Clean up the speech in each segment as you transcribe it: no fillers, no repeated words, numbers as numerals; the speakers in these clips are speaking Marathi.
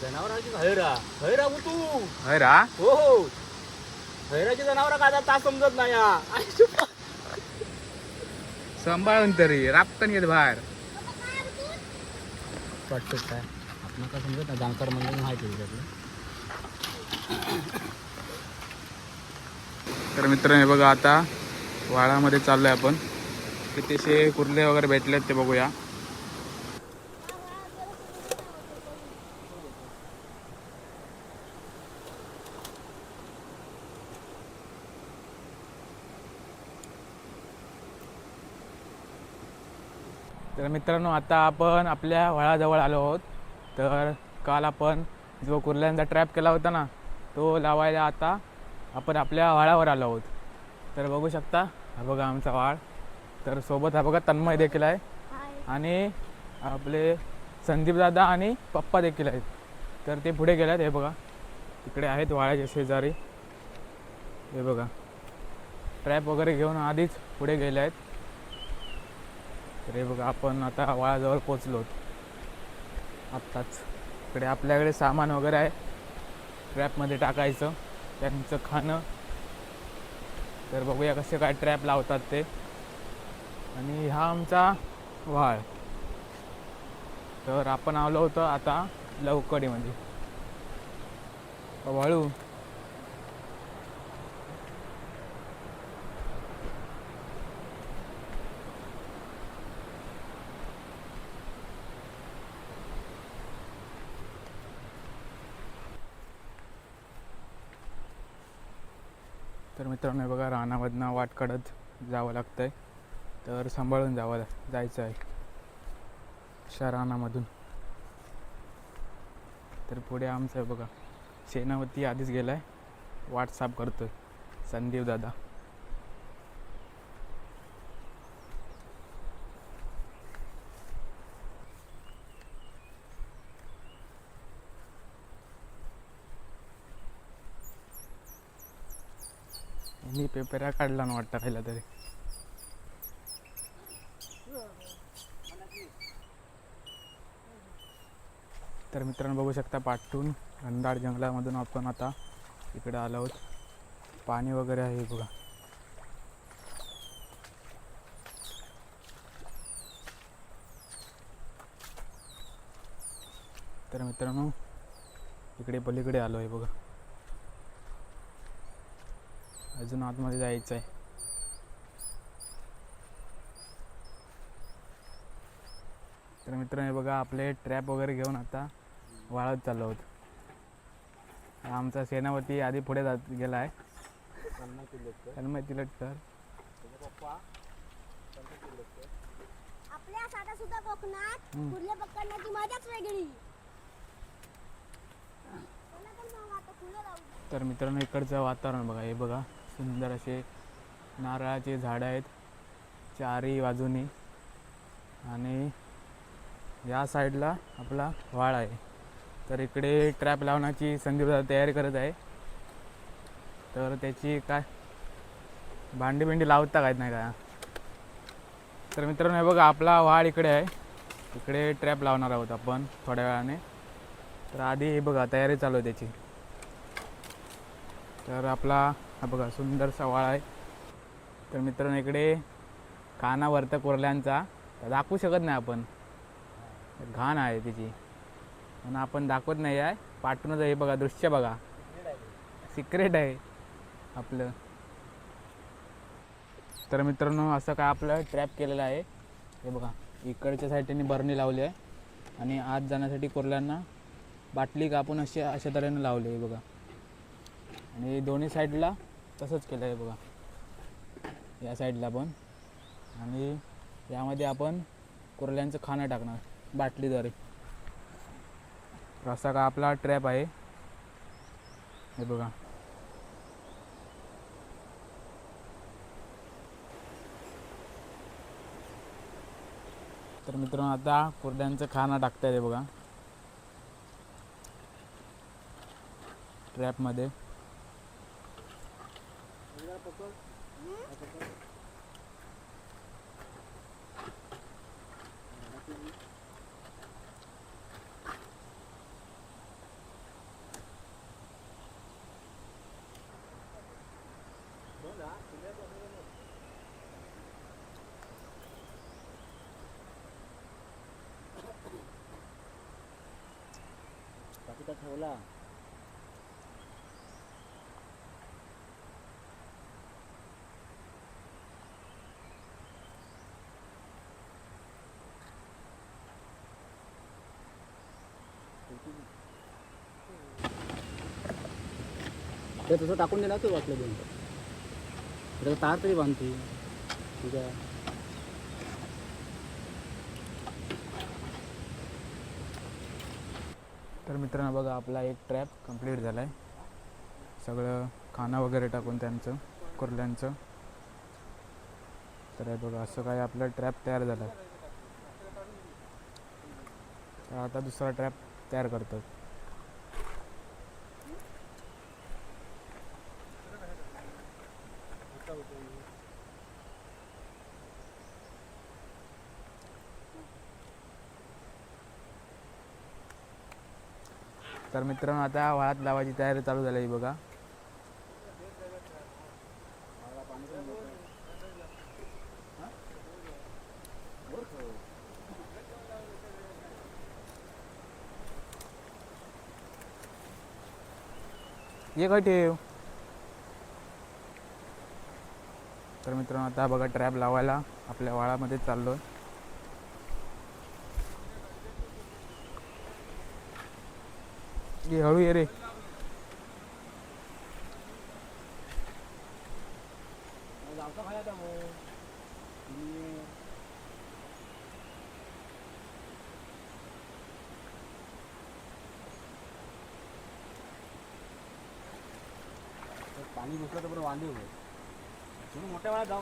जनावरांची हैरा हैरा तू हैरा हो हो हैराची जनावर का ता समजत नाही हा. सांभाळून तरी रापकन येत बाहेर. वाटतं काय आपण का समजत ना जाणकार म्हणजे माहिती आहे त्यातलं. तर मित्रांनो हे बघा आता वाळामध्ये चाललोय आपण. कितीशे कुर्ले वगैरे भेटलेत ते बघूया. तर मित्रांनो आता आपण आपल्या वळाजवळ आलो आहोत. तर काल आपण जो कुर्ल्यांचा ट्रॅप केला होता ना तो लावायला आता आपण आपल्या वाळावर आलो आहोत. तर बघू शकता हा बघा आमचा वाळ. तर सोबत हा बघा तन्मय देखील आहे आणि आपले संदीप दादा आणि पप्पा देखील आहेत. तर ते पुढे गेले आहेत. हे बघा तिकडे आहेत वाळ्याच्या शेजारी. हे बघा ट्रॅप वगैरे घेऊन आधीच पुढे गेले आहेत. तर हे बघा आपण आता वाळाजवळ पोचलो आत्ताच. इकडे आपल्याकडे सामान वगैरे आहे ट्रॅपमध्ये टाकायचं त्यांचं खाणं. तर बघूया कसे काय ट्रॅप लावतात ते. आणि हा आमचा वाळ. तर आपण आलो होतो आता लवकडीमध्ये वाळू. तर मित्रांनो बघा रानामधनं वाट काढत जावं लागतं आहे. तर सांभाळून जायचं आहे अशा रानामधून. तर पुढे आमचं आहे बघा सेनावती आधीच गेला आहे वाट साफ करतोय संदीप दादा. मी पेपरा काढला ना वाटतं राहिला तरी. तर मित्रांनो बघू शकता पाठून घनदाट जंगलामधून आपण आता इकडे आलो आहोत. पाणी वगैरे आहे बघा. तर मित्रांनो इकडे पलीकडे आलो आहे बघा. अजून आतमध्ये जायचं आहे. तर मित्रांनो हे बघा आपले ट्रॅप वगैरे घेऊन आता वाळत चाललो आहोत. आमचा सेनापती आधी पुढे गेला आहे. तन्मय तिलटकर. आपल्या साधा सुद्धा कोकणात कुर्ले पकडण्याची मजाच वेगळी. तर मित्रांनो इकडचं वातावरण बघा. हे बघा सुंदर असे नारळाचे झाडं आहेत चारही बाजूनी. आणि या साईडला आपला वाळ आहे. तर इकडे ट्रॅप लावण्याची संदीप तयारी करत आहे. तर त्याची काय भांडी लावता काय नाही का. तर मित्रांनो हे बघा आपला वाळ इकडे आहे. इकडे ट्रॅप लावणार आहोत आपण थोड्या वेळाने. तर आधी हे बघा तयारी चालू आहे त्याची. तर आपला हा बघा सुंदरसा वाळ आहे. तर मित्रांनो इकडे काना वरतं कुर्ल्यांचा दाखवू शकत नाही आपण, घाण आहे तिची म्हणून आपण दाखवत नाही आहे. पाठूनच हे बघा दृश्य बघा सिक्रेट आहे आपलं. तर मित्रांनो असं काय आपलं ट्रॅप केलेलं आहे. हे बघा इकडच्या साईडने बरणी लावली आहे आणि आत जाण्यासाठी कुर्ल्यांना बाटली कापून अशा तऱ्हेने लावली आहे बघा. आणि दोन्ही साईडला तसंच केलं आहे बघा या साईडला पण. आणि यामध्ये आपण कुर्ल्यांचं खाणं टाकणार बाटलीद्वारे. असा का आपला ट्रॅप आहे हे बघा. तर मित्रांनो आता कुर्ल्यांचं खाणं टाकता येते बघा ट्रॅपमध्ये. बाकी तर ठेवला. ते तसं टाकून देणार तू वाटलं दोन त्याचा तार तरी बांधते. ठीक आहे. तर मित्रांनो बघा आपला एक ट्रॅप कंप्लीट झाला आहे. सगळं खाना वगैरे टाकून त्यांचं कुर्ल्यांचं. तर हे बघा असं काय आपला ट्रॅप तयार झाला आहे. तर आता दुसरा ट्रॅप तयार करतात. तर मित्रांनो आता वाळात लावायची तयारी चालू झाली आहे बघा. ये काय ठेव. तर मित्रांनो आता बघा ट्रॅप लावायला आपल्या वाळामध्ये चाललोय. ये हळू ये रे. पाणी घुसलं तर बरं वांदे होईल. तुम्ही मोठ्या वेळात जाऊ.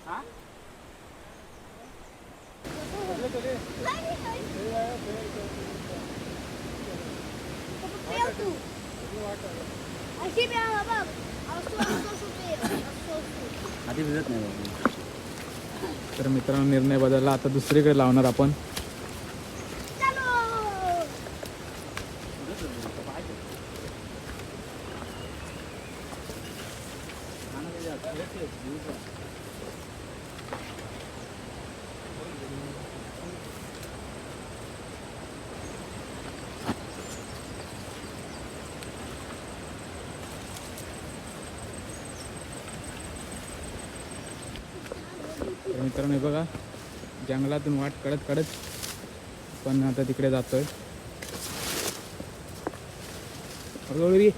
हा अशी बी आहे बाबा. असं सुटे. आधी भिजत नाही बाबा. तर मित्रांनो निर्णय बदलला. आता दुसरीकडे लावणार आपण. तर मित्रांनो हे बघा जंगलातून वाट काढत काढत पण आता तिकडे जातोय. हळूहळू ये.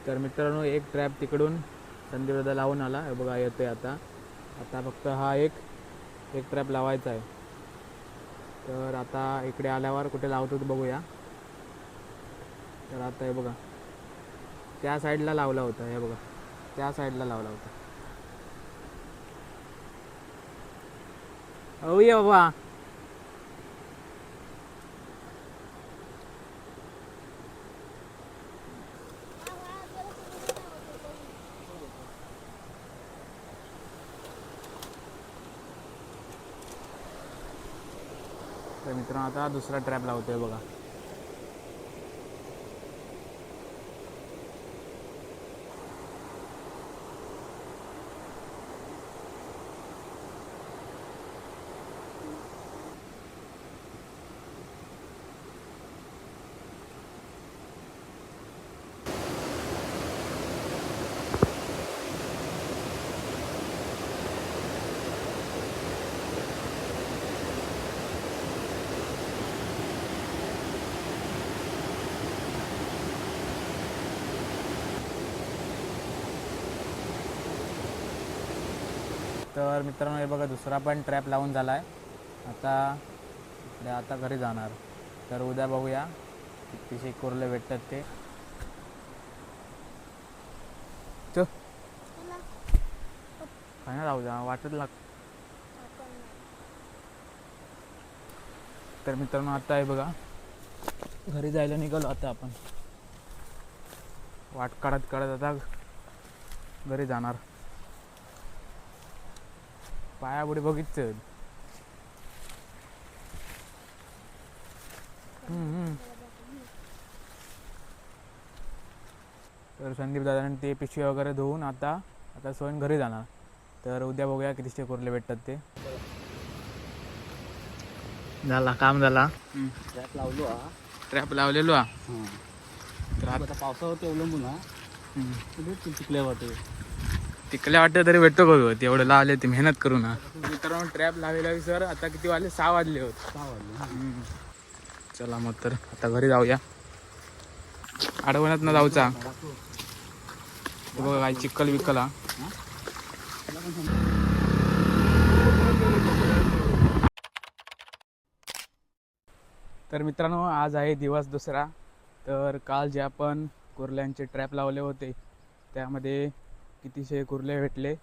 तर मित्रांनो एक ट्रॅप तिकडून संदीप दादा लावून आला. हे बघा येतोय आता. आता फक्त हा एक ट्रॅप लावायचा आहे. तर आता इकडे आल्यावर कुठे लावतो ते बघूया. तर आता हे बघा त्या साईडला लावला होता. हे बघा त्या साईडला लावला होता. हो ये बाबा. तर मित्रांनो आता दुसरा ट्रॅप लावतोय बघा. तर मित्रांनो हे बघा दुसरा पण ट्रॅप लावून झाला आहे. आता घरी जाणार. तर उद्या बघूया कितीशे कुर्ले भेटतात ते. चल काय ना राहू द्या वाटत लाग. तर मित्रांनो आता आहे बघा घरी जायला निघालो. आता आपण वाट काढत काढत आता घरी जाणार. पायापुढे बघितलं. तर संदीप दादाने ते पिशवी वगैरे धुवून आता सोयन घरी जाणार. तर उद्या बघूया कितीशे कुर्ले भेटतात ते. झाला काम झाला. ट्रॅप लावलो हा. ट्रॅप लावलेलो हा. तर आता पावसावरती अवलंबून हा. चिकल्या वाटे तिकडल्या वाटतं तरी भेटतो का तेवढं लावले ते मेहनत करू ना. मित्रांनो ट्रॅप लावलेला सर आता किती वाजले 6 वाजले होते. 6 वाजले. चला मग तर आता घरी जाऊया. अडवण्यात ना जाऊचा बघा काय चिक्कल विकल हा. तर मित्रांनो आज आहे दिवस दुसरा. तर काल जे आपण कुर्ल्यांचे ट्रॅप लावले होते त्यामध्ये कितीशे कुर्ले भेटले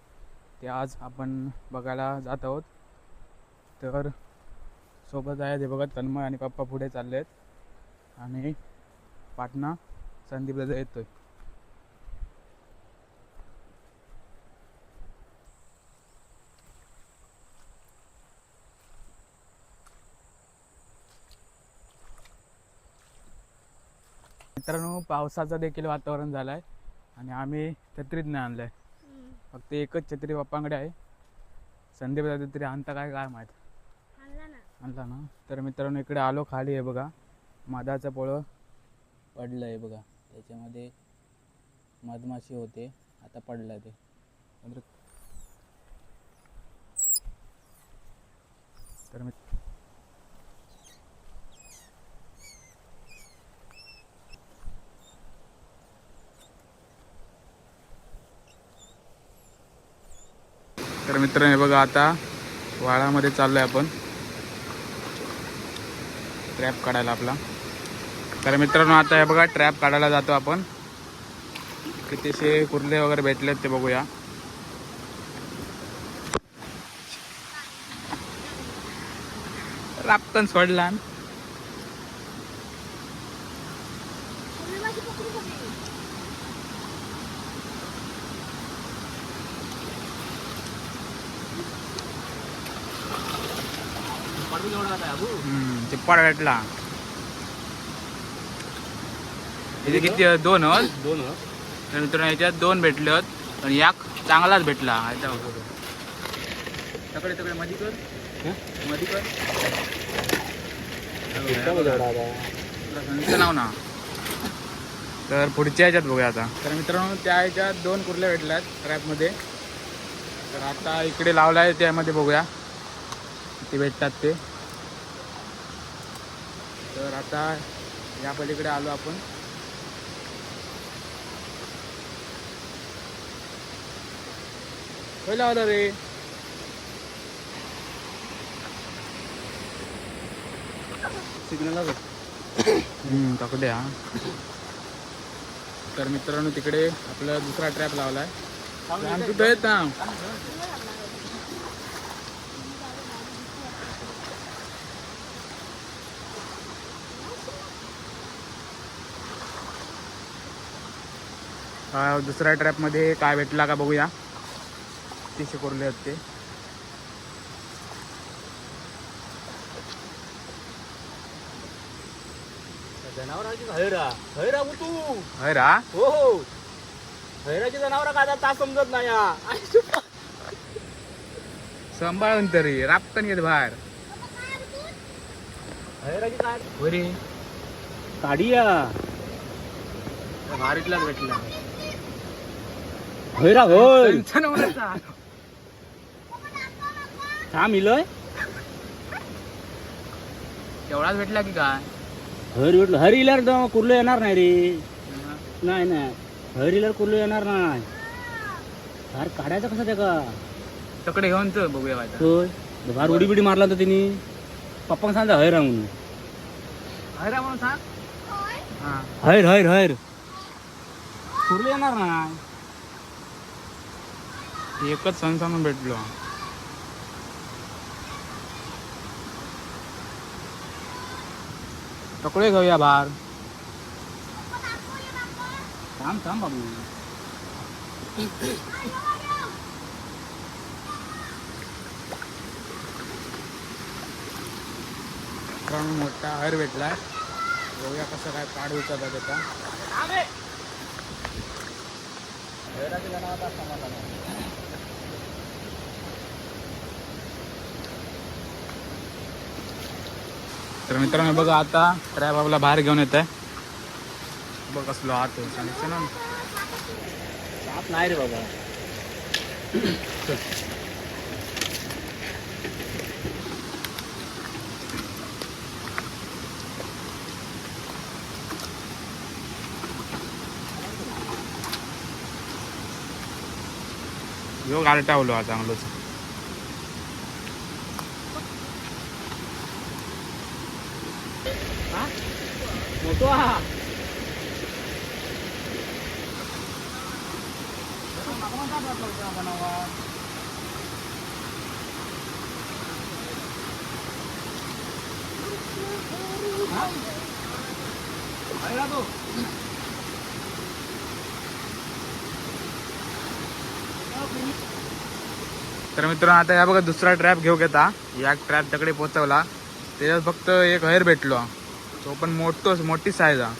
ते आज आपण बघायला जात आहोत. तर सोबत आहे ते बघत तन्मय आणि पप्पा पुढे चालले आहेत आणि पाटणा संदीप दादा येतोय. मित्रांनो पावसाचं देखील वातावरण झालं आहे आणि आम्ही छत्रीत नाही आणलं आहे. फक्त एकच छत्री पप्पांकडे आहे. संदीप दादा तरी आणता काय माहीत. आणला ना. तर मित्रांनो इकडे आलो. खाली आहे बघा मधाचं पोळं पडलं आहे बघा. त्याच्यामध्ये मधमाशी होते. आता पडलं ते. तर मित्रांनो बघा आता वाळामध्ये चाललोय आपण ट्रॅप काढायला आपला. तर मित्रांनो आता हे बघा ट्रॅप काढायला जातो आपण. कितीशे कुर्ले वगैरे भेटलेत ते बघूया. रापकन सोडला. ते पडला. इथे किती 2 तर मित्रांनो याच्यात 2 भेटले होत आणि एक चांगलाच भेटला. तकडे तकडे मधी कर नाव ना. तर पुढच्या ह्याच्यात बघूया आता. तर मित्रांनो त्या ह्याच्यात 2 कुर्ले भेटल्यात ट्रॅपमध्ये. तर आता इकडे लावला आहे त्यामध्ये बघूया किती भेटतात ते. तर आता या पलीकडे आलो आपण. पहिला आलो रे. सिग्नल टाकले हा. तर मित्रांनो तिकडे आपला दुसरा ट्रॅप लावलाय. आमचं तो येत ना दुसऱ्या ट्रॅपमध्ये काय भेटला का बघूया. तिथे कोरले आहेत ते. जनावरांची हैरा हैरा तू होय रा. हो हो हैराची जनावर का ता समजत नाही हा. सांभाळून तरी रापकन येत बाहेर. हैराची काय होय रे. काढिया भारीतलाच भेटला. हैरा होय जनावरांचा. थांब इलोय तेवढाच भेटला की काय. हर भेटलं हर इल्यार कुर्लो येणार नाही रे. नाही नाही हर इल्यार कुर्लो येणार नाही. फार काढायचं कसं त्या का तकडे घेऊन तर बघूया काय. होय फार उडी बिडी मारला तर तिने पप्पा सांगा हैरा म्हणून. हैरा म्हणून सांग. हा हैर हैर हैर कुर्लो येणार नाही. एकच सण सांगून भेटलो. तकडे घेऊया बाहेर. थांब थांब बाबू. मोठा हर भेटलाय. बघूया कसं काय काढ उचलता त्याचा. तर मित्रांनो बघा आता ट्रॅप आपला बाहेर घेऊन येत आहे. बघ कसलो आत सांगितलं ना. साप नाही रे बाबा. योग आलटावलो आता चांगलोच. मोठो हा तर मित्रांनो आता या बघा दुसरा ट्रॅप घेऊ घेता. या ट्रॅप तकडे पोहोचवला. त्याच्यात फक्त एक हैर भेटलो. तो पण मोठी साईज हा.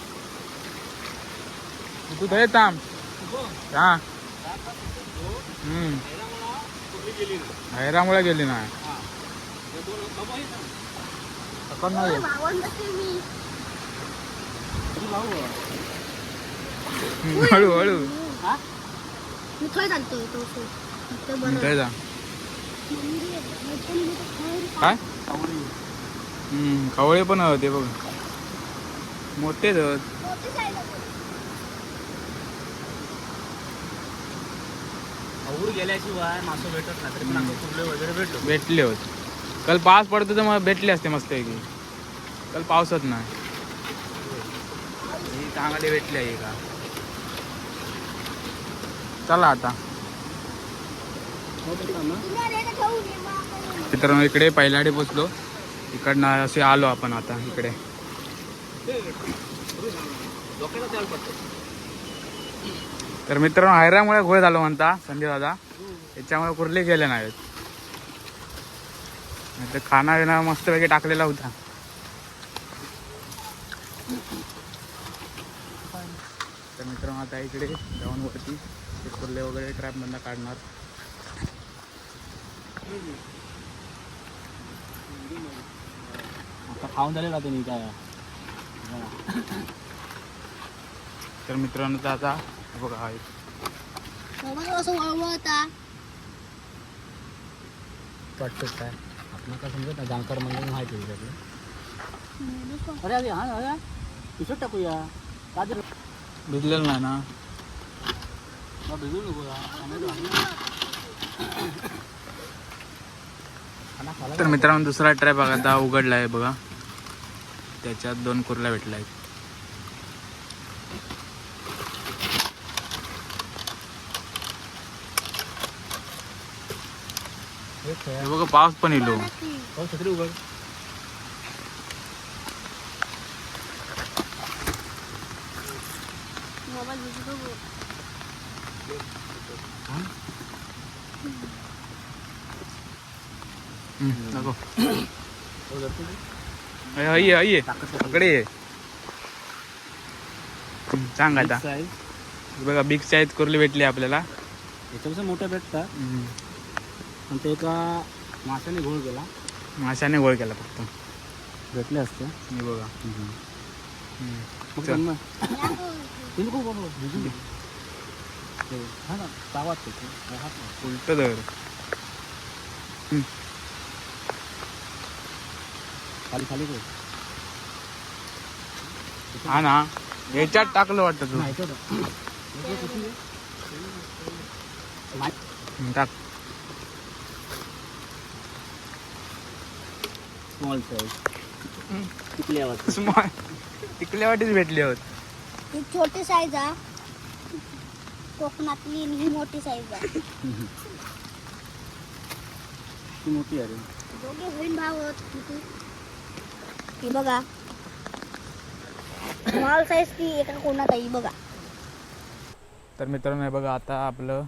तू धरे थांब. हा हैरामुळे गेली नाही. हळूहळू मी काय चालतोय तो काय जा काय. कवळे पण होते बघ. मोठेच होत. अवूर गेल्याशिवाय मासं भेटत नाही. तरी पण आता कुर्ले वगैरे भेटलो. भेटले होत. काल पाऊस पडतो तर मग भेटले असते मस्त की. काल पावसच नाही. ही चांगले भेटले आहे का. चला आता मित्रांनो इकडे पहिल्याडे पोचलो. इकडनं असे आलो आपण आता इकडे. तर मित्रांनो हैरामुळे घोळ झालो म्हणता संजय दादा. त्याच्यामुळे कुर्ले गेले नाहीत. तर खाना बिना मस्तपैकी टाकलेला होता. तर मित्रांनो आता इकडे जाऊन वरती कुर्ले वगैरे ट्रॅप मधनं काढणार. आता खाऊन झाले ना तुम्ही काय. तर मित्रांनो आता बघा हा असं वळवळता वाटतं काय आपण काय समजत ना. जाणकार म्हणजे माहिती आहे त्यातलं. अरे अरे हा अरे पिशट टाकूया. का जर भिजलेलं नाही ना. भिजू नको तर मित्रांनो दुसरा ट्रॅप आता उघडला आहे बघा. त्याच्यात 2 कुर्ल्या भेटल्या आहेत. हे बघा पाऊस पण येलो. छत्री उघड. मोबाईल नको ये इकडे ये. सांग आता. साईज बघा बिग साईज कुर्ली भेटली आपल्याला. याच्यापेक्षा मोठ्या भेटतात पण ते एका माशाने घोळ केला. माशाने गोळ केला फक्त. भेटले असते हे बघा. मग चल. त्यांना ते नको बाबा भिजून दे. ते हा ना तावात ते हात नाही. उलट धर. खाली खाली कर. हा ना याच्यात टाकलं वाटतं तू. नाही, याच्यात टाक. याच्यात किती आहे? टाक. स्मॉल साईज किती आवाज स्मॉल टिकल्या वाटीच भेटली होत. ही छोटी साईज आहे कोकणातली आणि ही मोठी साईज आहे. ती मोठी आहे रे. दोघे बहीण भाव आहेत किती. ही बघा स्मॉल साईज ती एका कोणात आहे ही बघा. तर मित्रांनो हे बघा आता आपलं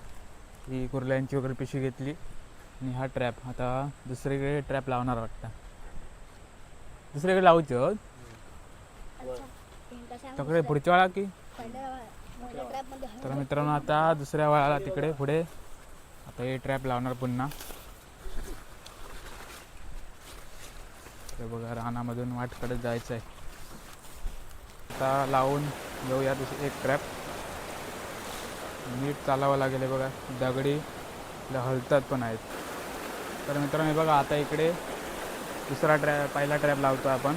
ही कुर्ल्यांची वगैरे पिशवी घेतली आणि हा ट्रॅप आता दुसरीकडे ट्रॅप लावणार वाटतं. दुसरीकडे लावूच तकडे पुढच्या वेळा की. तर मित्रांनो आता दुसऱ्या वळाला तिकडे पुढे आता हे ट्रॅप लावणार पुन्हा. तर बघा रानामधून वाटकडे जायचं आहे. आता लावून घेऊया एक ट्रॅप. नीट चालावं लागेल. हे बघा दगडी हलतात पण आहेत. तर मित्रांनो हे बघा आता इकडे दुसरा पहिला ट्रॅप लावतो आपण.